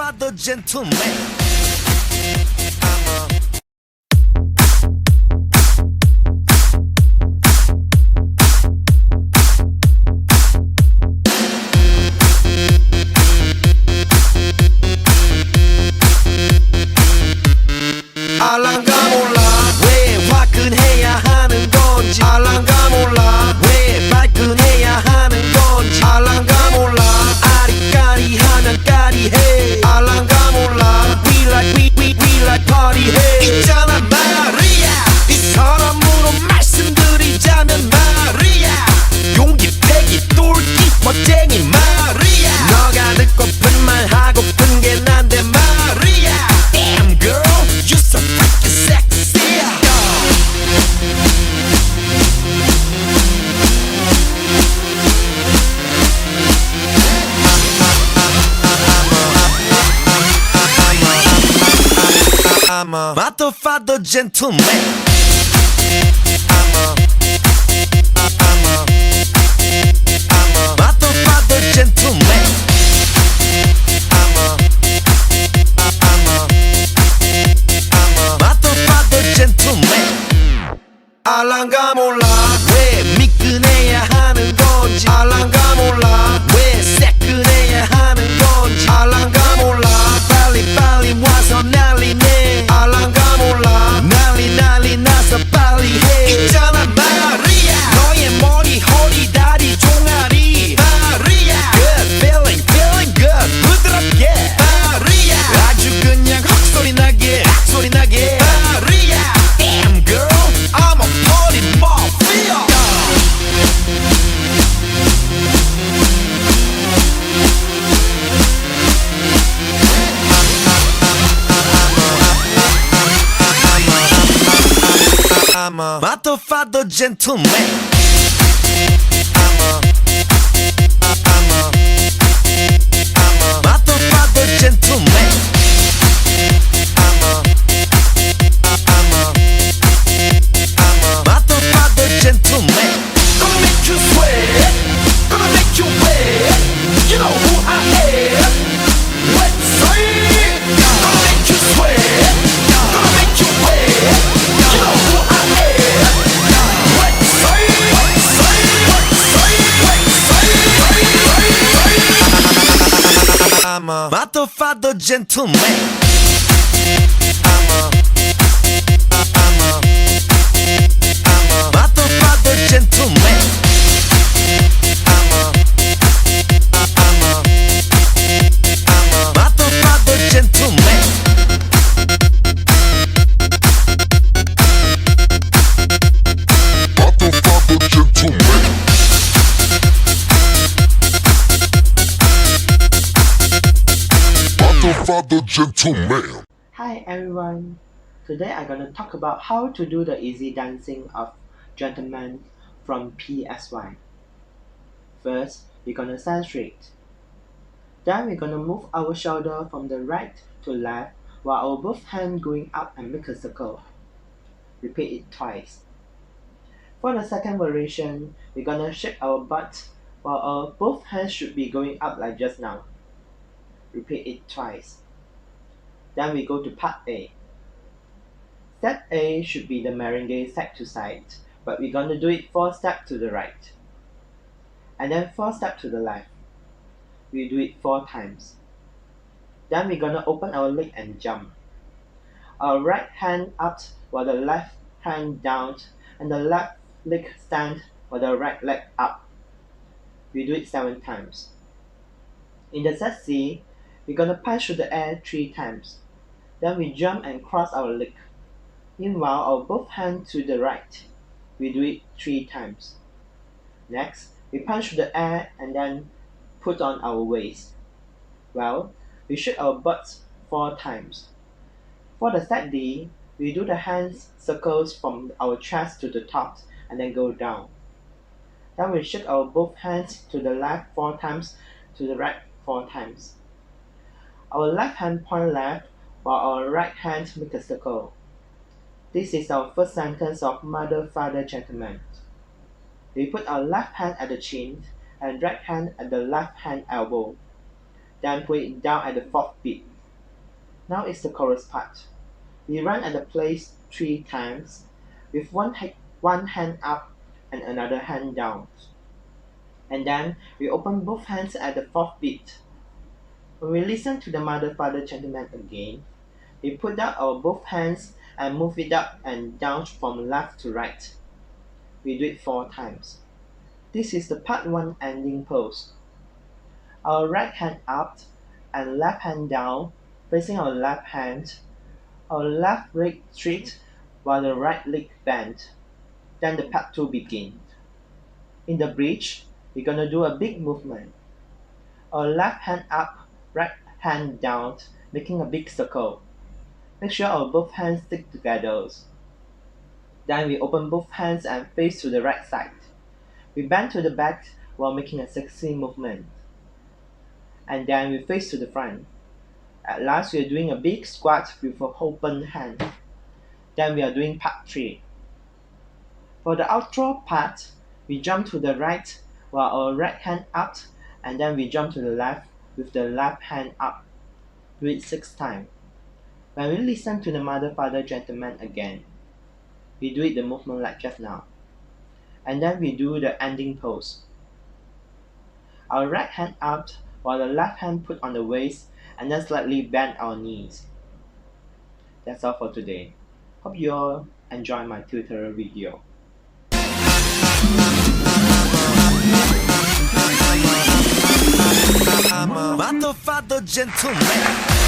father, gentleman. 알랑가 몰라 왜 화끈해야 하는 건지 알랑가 몰라 왜 발끈해야 하는 건지 알랑가 몰라 아리까리하면 까리해 알랑가 몰라 We like party 해 있잖아 말이야 이 사람으로 말씀드리자면 말이야 용기 패기 똘끼 멋쟁이 말이야 너가 듣고픈 말 하고픈 게 난데 말이야 Damn girl you so freaking sexy I'm a motherfucker gentleman. I'm a motherfucker gentleman. I'm a motherfucker gentleman. 알랑가 몰라 왜 미끈해야 하는 건지 알랑가 몰라 왜 새끈해야 하는 건지 알랑가 몰라 빨리 와서 난리네 알랑가 몰라 난리 나서 빨리 해 있잖아 말이야 너의 머리 허리 다리 종아리 말이야 Good feeling good 부드럽게 말이야 아주 그냥 헉소리 나게 말이야 Damn girl I'm a party mafia I'm a motherfucker gentleman. I'm a motherfucker gentleman. I'm a motherfucker gentleman. Gonna make you sweat, gonna make you wet. You know who I am. Let's say, gonna make you sweat, gonna make you wet. You know who I am. Let's say, I'm a motherfucker gentleman. I'm a motherfucker gentleman. I'm a motherfucker gentleman. Motherfucker gentleman. Motherfucker gentleman. Hi everyone, today I'm gonna talk about how to do the easy dancing of gentleman from PSY. First, we're gonna stand straight. Then we're gonna move our shoulder from the right to left while our both hands going up and make a circle. Repeat it twice. For the second variation, we're gonna shake our butt while our both hands should be going up like just now. Repeat it twice. Then we go to part A. Step A should be the merengue side to side, but we're gonna do it 4 steps to the right. And then 4 steps to the left. We do it 4 times. Then we're gonna open our leg and jump. Our right hand up while the left hand down, and the left leg stand while the right leg up. We do it 7 times. In the set C, we're gonna punch through the air 3 times. Then we jump and cross our leg. Meanwhile, our both hands to the right. We do it 3 times. Next, we punch through the air and then put on our waist. Well, we shake our butts 4 times. For the step D, we do the hands circles from our chest to the top and then go down. Then we shake our both hands to the left 4 times, to the right 4 times. Our left hand point left while our right hand make a circle. This is our first sentence of Mother, Father, Gentleman. We put our left hand at the chin and right hand at the left hand elbow. Then put it down at the 4th beat. Now is the chorus part. We run at the place 3 times with one hand up and another hand down. And then we open both hands at the 4th beat. When we listen to the mother father gentleman again, we put down our both hands and move it up and down from left to right. We do it 4 times. This is the part 1 ending pose. Our right hand up and left hand down, facing our left hand. Our left leg straight while the right leg bent. Then the part 2 begins. In the bridge, we're gonna do a big movement. Our left hand up, right hand down, making a big circle. Make sure our both hands stick together. Then we open both hands and face to the right side. We bend to the back while making a sexy movement. And then we face to the front. At last, we are doing a big squat with an open hand. Then we are doing part 3. For the outro part, we jump to the right while our right hand up, and then we jump to the left with the left hand up. Do it 6 times. When we listen to the mother father gentleman again, we do it the movement like just now. And then we do the ending pose. Our right hand up while the left hand put on the waist and then slightly bend our knees. That's all for today. Hope you all enjoy my tutorial video. I'm a father, father, gentleman.